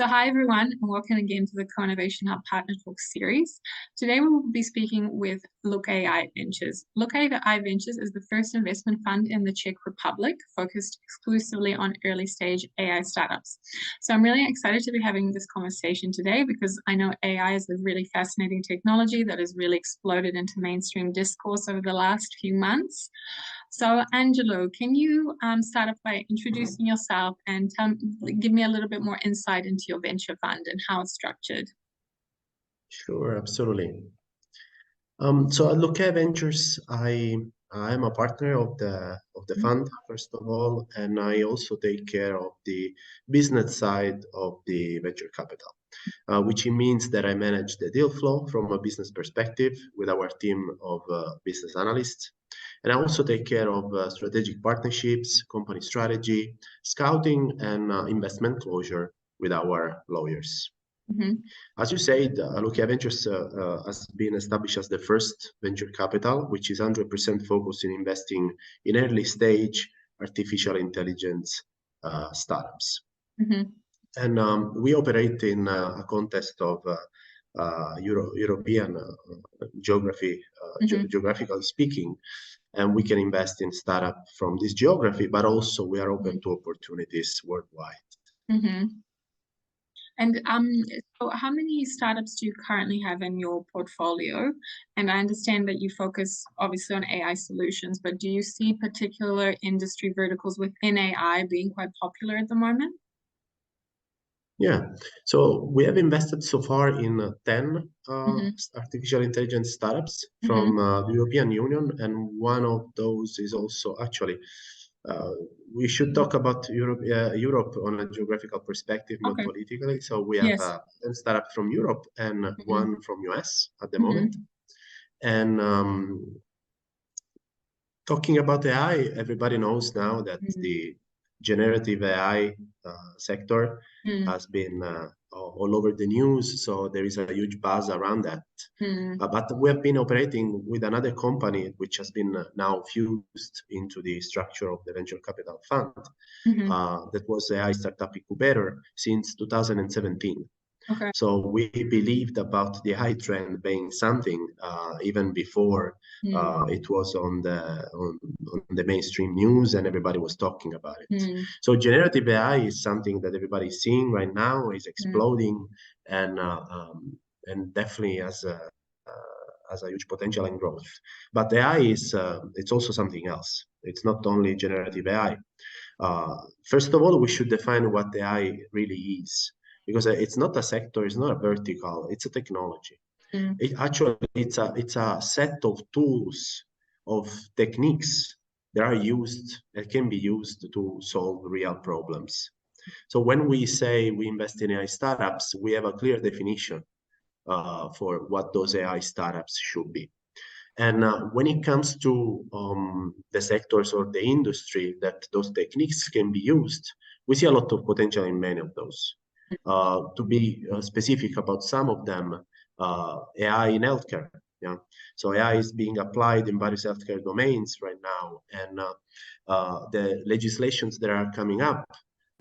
So hi everyone, and welcome again to the Co-Innovation Hub Partner Talk series. Today we will be speaking with LookAI Ventures. LookAI Ventures is the first investment fund in the Czech Republic focused exclusively on early stage AI startups. So I'm really excited to be having this conversation today because I know AI is a really fascinating technology that has really exploded into mainstream discourse over the last few months. So, Angelo, can you start off by introducing yourself and give me a little bit more insight into your venture fund and how it's structured? Sure, absolutely. So at LookAI Ventures, I am a partner of the fund, first of all, and I also take care of the business side of the venture capital, which means that I manage the deal flow from a business perspective with our team of business analysts. And I also take care of strategic partnerships, company strategy, scouting, and investment closure with our lawyers. Mm-hmm. As you said, LookAI Ventures has been established as the first venture capital, which is 100% focused in investing in early stage artificial intelligence startups. Mm-hmm. And we operate in a context of European geography, geographically speaking, and we can invest in startup from this geography, but also we are open to opportunities worldwide. Mm-hmm. And so how many startups do you currently have in your portfolio? And I understand that you focus obviously on AI solutions, but do you see particular industry verticals within AI being quite popular at the moment? Yeah, so we have invested so far in 10 Mm-hmm. artificial intelligence startups from Mm-hmm. the European Union, and one of those is also actually, we should talk about Europe on a geographical perspective, not Okay. politically. So we have Yes. 10 startups from Europe and Mm-hmm. one from US at the moment. Mm-hmm. And talking about AI, everybody knows now that the generative AI sector Mm-hmm. has been all over the news, so there is a huge buzz around that. But we have been operating with another company which has been now fused into the structure of the venture capital fund. Mm-hmm. That was the AI startup incubator since 2017. Okay. So we believed about the high trend being something even before it was on the mainstream news and everybody was talking about it. So generative AI is something that everybody is seeing right now, is exploding, and definitely has a huge potential in growth. But AI is it's also something else. It's not only generative AI. First of all, we should define what AI really is, because it's not a sector, it's not a vertical, it's a technology. It's a set of tools, of techniques that are used, that can be used to solve real problems. So when we say we invest in AI startups, we have a clear definition for what those AI startups should be. And when it comes to the sectors or the industry that those techniques can be used, we see a lot of potential in many of those. To be specific about some of them, AI in healthcare. Yeah, so AI is being applied in various healthcare domains right now, and the legislations that are coming up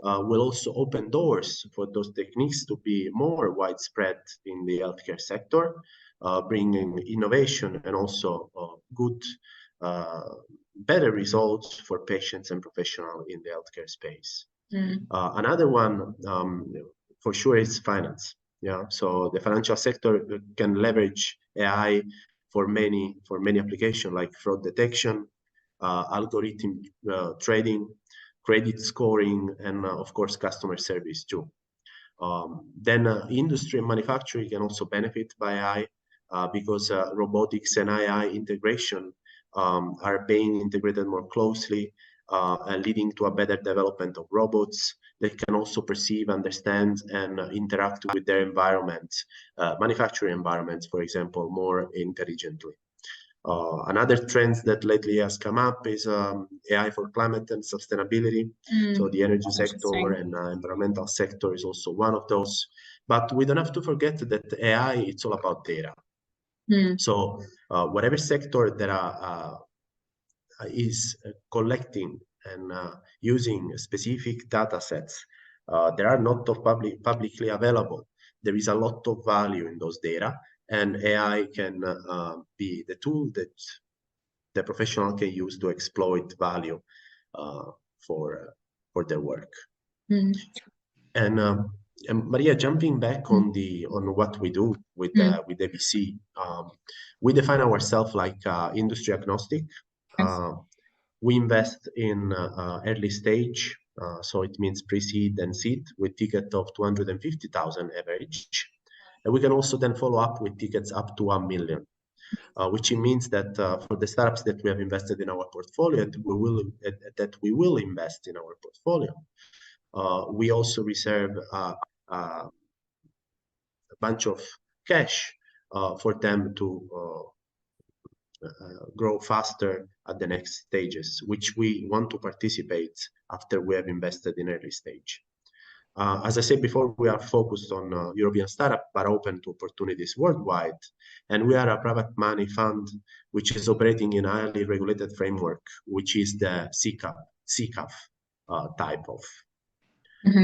will also open doors for those techniques to be more widespread in the healthcare sector, bringing innovation and also good, better results for patients and professionals in the healthcare space. Another one, for sure, is finance. Yeah, so the financial sector can leverage AI for many applications like fraud detection, algorithm trading, credit scoring, and of course customer service too. Then industry and manufacturing can also benefit by AI because robotics and AI integration are being integrated more closely, leading to a better development of robots that can also perceive, understand, and interact with their environments, manufacturing environments, for example, more intelligently. Another trend that lately has come up is AI for climate and sustainability. So the energy sector and environmental sector is also one of those. But we don't have to forget that AI, it's all about data. So whatever sector that is collecting and using specific data sets There are not of publicly available. There is a lot of value in those data, and AI can be the tool that the professional can use to exploit value for their work. And Maria, jumping back on what we do with the VC, we define ourselves like industry agnostic. We invest in early stage, so it means pre-seed and seed with ticket of 250,000 average. And we can also then follow up with tickets up to 1 million. Which means that for the startups that we have invested in our portfolio, that we will invest in our portfolio, we also reserve a bunch of cash for them to grow faster at the next stages, which we want to participate after we have invested in early stage. As I said before, we are focused on European startup, but open to opportunities worldwide. And we are a private money fund, which is operating in a highly regulated framework, which is the CCAF type of.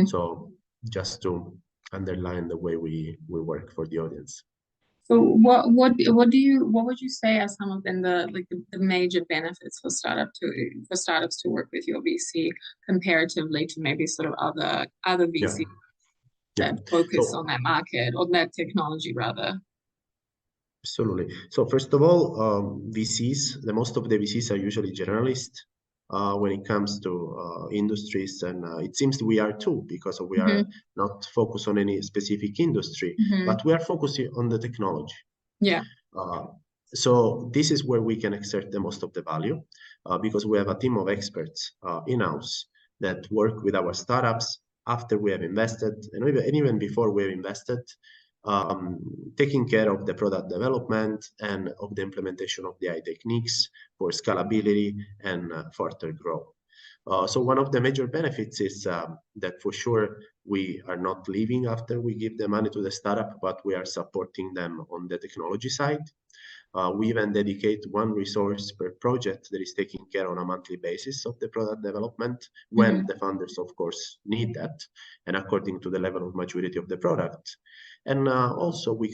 So just to underline the way we work for the audience. So what would you say are some of them the major benefits for startups to work with your VC comparatively to maybe sort of other VCs that focus on that market or that technology rather? Absolutely. So first of all, VCs, most of the VCs are usually generalists when it comes to industries, and it seems we are too, because we are not focused on any specific industry, but we are focusing on the technology. So this is where we can exert the most of the value, because we have a team of experts in-house that work with our startups after we have invested, and even before we have invested, taking care of the product development and of the implementation of the AI techniques for scalability and further growth. So one of the major benefits is that for sure we are not leaving after we give the money to the startup, but we are supporting them on the technology side. We even dedicate one resource per project that is taking care on a monthly basis of the product development when the funders, of course, need that, and according to the level of maturity of the product. And also we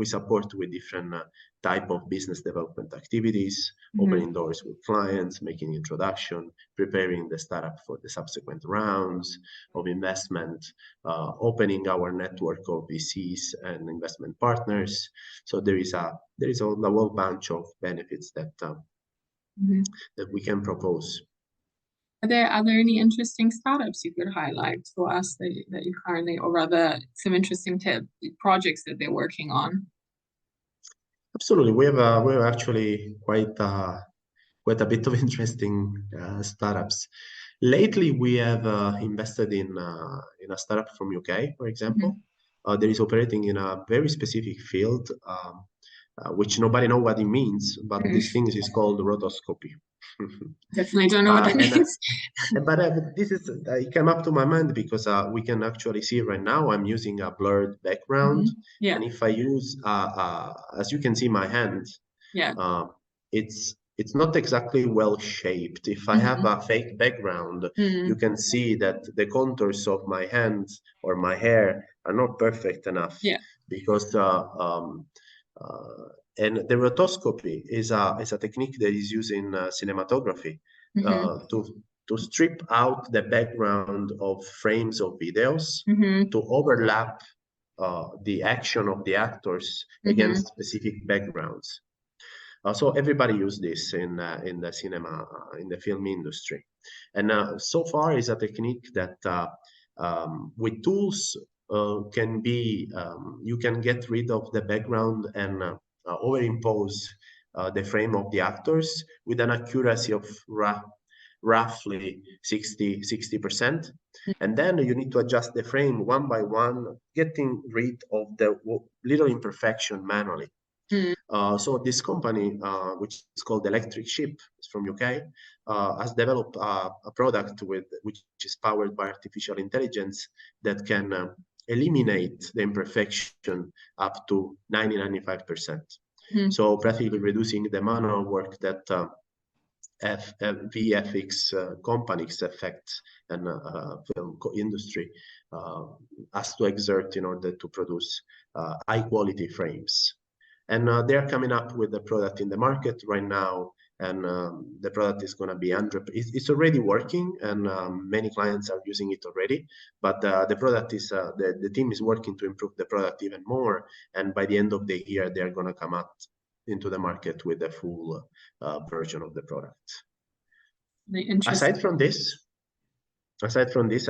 support with different type of business development activities, opening doors with clients, making introduction, preparing the startup for the subsequent rounds of investment, opening our network of VCs and investment partners. So there is a whole bunch of benefits that that we can propose. Are there any interesting startups you could highlight for us that you currently, or rather some interesting projects that they're working on? Absolutely, we have actually quite a bit of interesting startups. Lately, we have invested in a startup from UK, for example, that is operating in a very specific field, which nobody knows what it means, but this thing is called rotoscopy. Definitely don't know what that means. But it came up to my mind because we can actually see right now I'm using a blurred background. And if I use, as you can see my hand, it's not exactly well shaped. If I have a fake background, you can see that the contours of my hands or my hair are not perfect enough. Because and the rotoscopy is a technique that is used in cinematography to strip out the background of frames of videos to overlap the action of the actors against specific backgrounds. So everybody uses this in the cinema, in the film industry, and so far is a technique that with tools can be you can get rid of the background and overimpose the frame of the actors with an accuracy of roughly 60%. And then you need to adjust the frame one by one, getting rid of the little imperfection manually. So this company, which is called Electric Sheep, is from UK, has developed a product which is powered by artificial intelligence that can eliminate the imperfection up to 90-95%. So practically reducing the manual work that VFX companies, effects and film industry has to exert in order to produce high quality frames. And they're coming up with the product in the market right now, and the product is going to be it's already working, and many clients are using it already. But the product is the team is working to improve the product even more, and by the end of the year, they're going to come out into the market with the full version of the product. Aside from this, I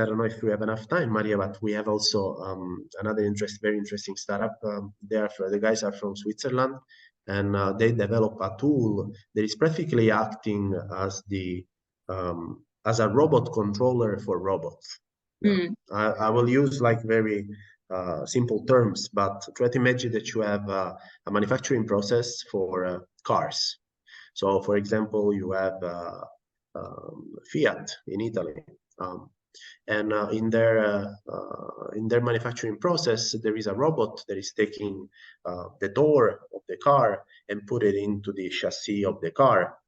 don't know if we have enough time, Maria, but we have also another very interesting startup. The guys are from Switzerland, and they develop a tool that is practically acting as as a robot controller for robots. I will use like very simple terms, but try to imagine that you have a manufacturing process for cars. So, for example, you have Fiat in Italy. And in their manufacturing process, there is a robot that is taking the door of the car and put it into the chassis of the car,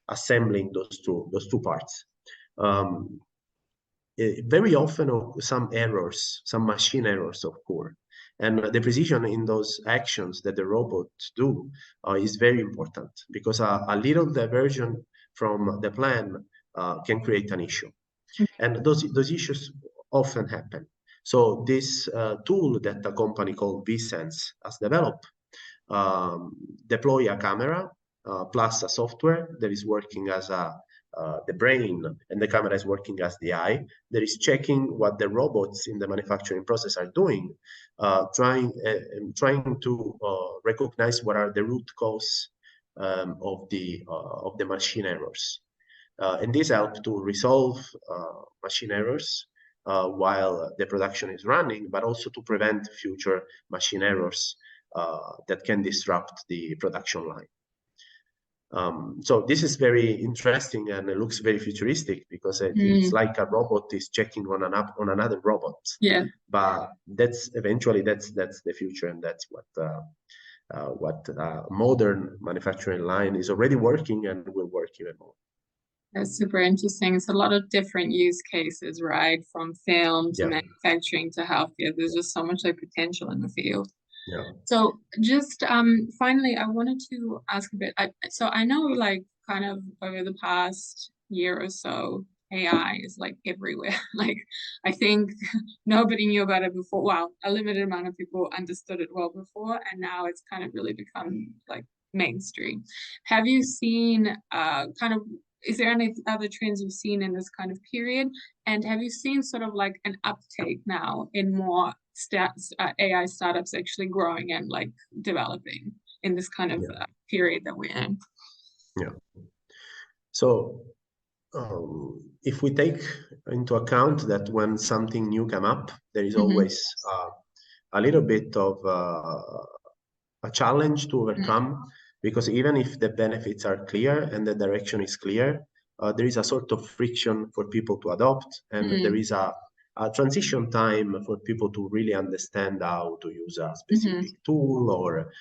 assembling those two parts. Very often, some machine errors occur, and the precision in those actions that the robots do is very important, because a little diversion from the plan can create an issue. And those issues often happen. So this tool that a company called vSense has developed deploy a camera plus a software that is working as the brain, and the camera is working as the eye, that is checking what the robots in the manufacturing process are doing, trying to recognize what are the root cause of the machine errors. And this helps to resolve machine errors while the production is running, but also to prevent future machine errors that can disrupt the production line. So this is very interesting, and it looks very futuristic, because it's like a robot is checking on another robot. Yeah. But eventually that's the future, and that's what modern manufacturing line is already working and will work even more. That's super interesting. It's a lot of different use cases, right? From film to manufacturing to healthcare. There's just so much like potential in the field. Yeah. So just finally, I wanted to ask a bit. So I know, like, kind of over the past year or so, AI is like everywhere. Like, I think nobody knew about it before. Well, a limited amount of people understood it well before, and now it's kind of really become like mainstream. Have you seen is there any other trends you've seen in this kind of period? And have you seen sort of like an uptake now in more AI startups actually growing and like developing in this kind of period that we're in? Yeah. So if we take into account that when something new comes up, there is always a little bit of a challenge to overcome, because even if the benefits are clear and the direction is clear, there is a sort of friction for people to adopt, and there is a transition time for people to really understand how to use a specific tool or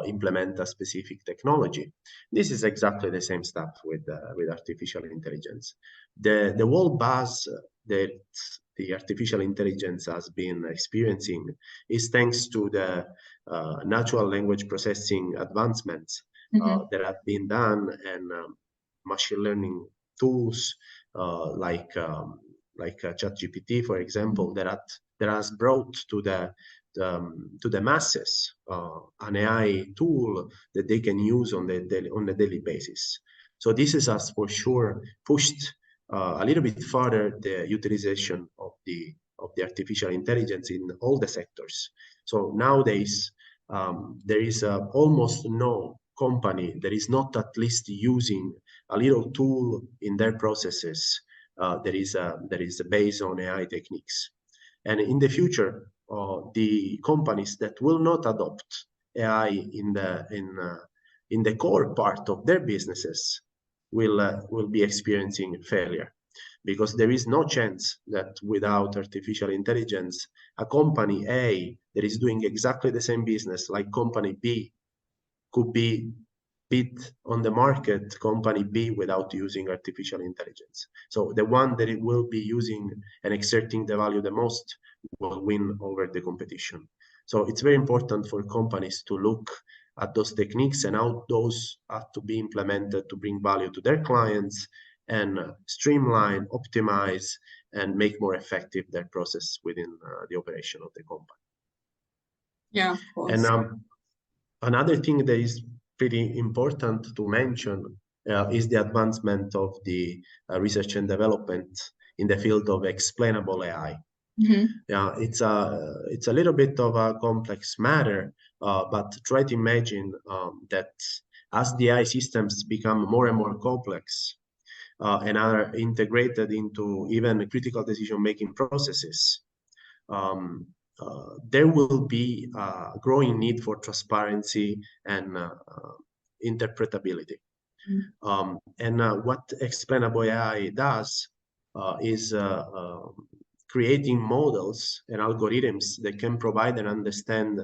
implement a specific technology. This is exactly the same stuff with artificial intelligence. The whole buzz that the artificial intelligence has been experiencing is thanks to the natural language processing advancements that have been done, and machine learning tools like ChatGPT, for example, that has brought to the masses an AI tool that they can use on a daily basis. So this has for sure pushed a little bit further the utilization of the artificial intelligence in all the sectors. So nowadays there is almost no company that is not at least using a little tool in their processes that is based on AI techniques. And in the future, the companies that will not adopt AI in the core part of their businesses will be experiencing failure, because there is no chance that without artificial intelligence, a company A that is doing exactly the same business like company B could be beat on the market company B without using artificial intelligence. So the one that it will be using and exerting the value the most will win over the competition. So it's very important for companies to look at those techniques and how those have to be implemented to bring value to their clients and streamline, optimize, and make more effective their process within the operation of the company. Yeah, of course. And another thing that is pretty important to mention is the advancement of the research and development in the field of explainable AI. Mm-hmm. Yeah, it's a little bit of a complex matter, but try to imagine that as the AI systems become more and more complex and are integrated into even critical decision-making processes, there will be a growing need for transparency and interpretability. And what explainable AI does is creating models and algorithms that can provide and understand,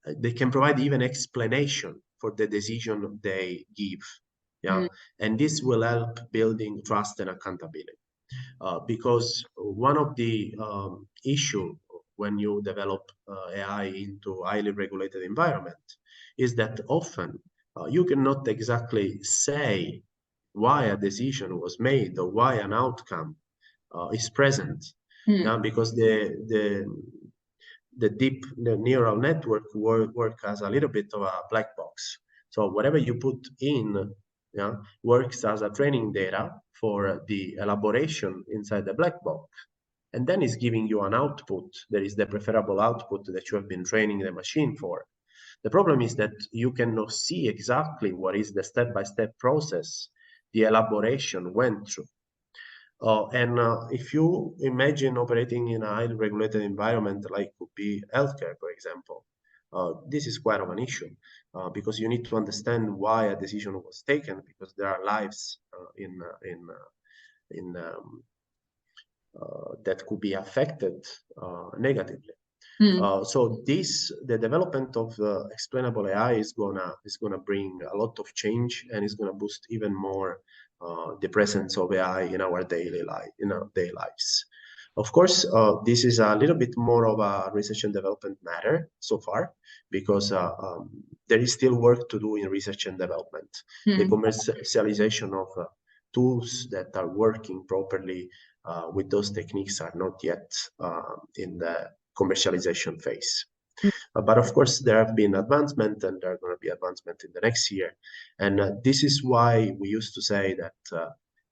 they can provide even explanation for the decision they give. Yeah, and this will help building trust and accountability. Because one of the issue when you develop AI into highly regulated environment is that often you cannot exactly say why a decision was made or why an outcome is present. Yeah, because the deep neural network work as a little bit of a black box. So whatever you put in, yeah, works as a training data for the elaboration inside the black box, and then is giving you an output that is the preferable output that you have been training the machine for. The problem is that you cannot see exactly what is the step-by-step process the elaboration went through. And if you imagine operating in a highly regulated environment, like could be healthcare, for example, this is quite of an issue because you need to understand why a decision was taken, because there are lives that could be affected negatively. So the development of explainable AI is gonna bring a lot of change, and is gonna boost even more the presence of AI in our daily lives. Of course, this is a little bit more of a research and development matter so far, because there is still work to do in research and development. The commercialization of tools that are working properly with those techniques are not yet in the commercialization phase. But of course, there have been advancement, and there are going to be advancement in the next year. And this is why we used to say that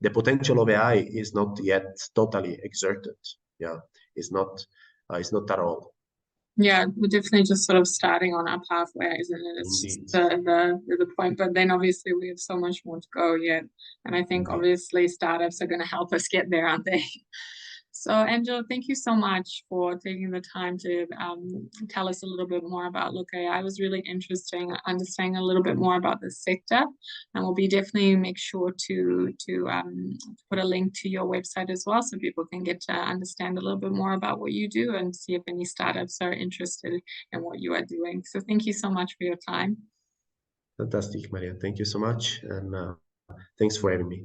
the potential of AI is not yet totally exerted. Yeah, it's not at all. Yeah, we're definitely just sort of starting on our pathway, isn't it? It's Indeed. just the point, but then obviously we have so much more to go yet. And I think obviously startups are going to help us get there, aren't they? So Angela, thank you so much for taking the time to tell us a little bit more about LookAI. It was really interesting understanding a little bit more about this sector, and we'll be definitely make sure to put a link to your website as well, so people can get to understand a little bit more about what you do and see if any startups are interested in what you are doing. So thank you so much for your time. Fantastic, Maria. Thank you so much, and thanks for having me.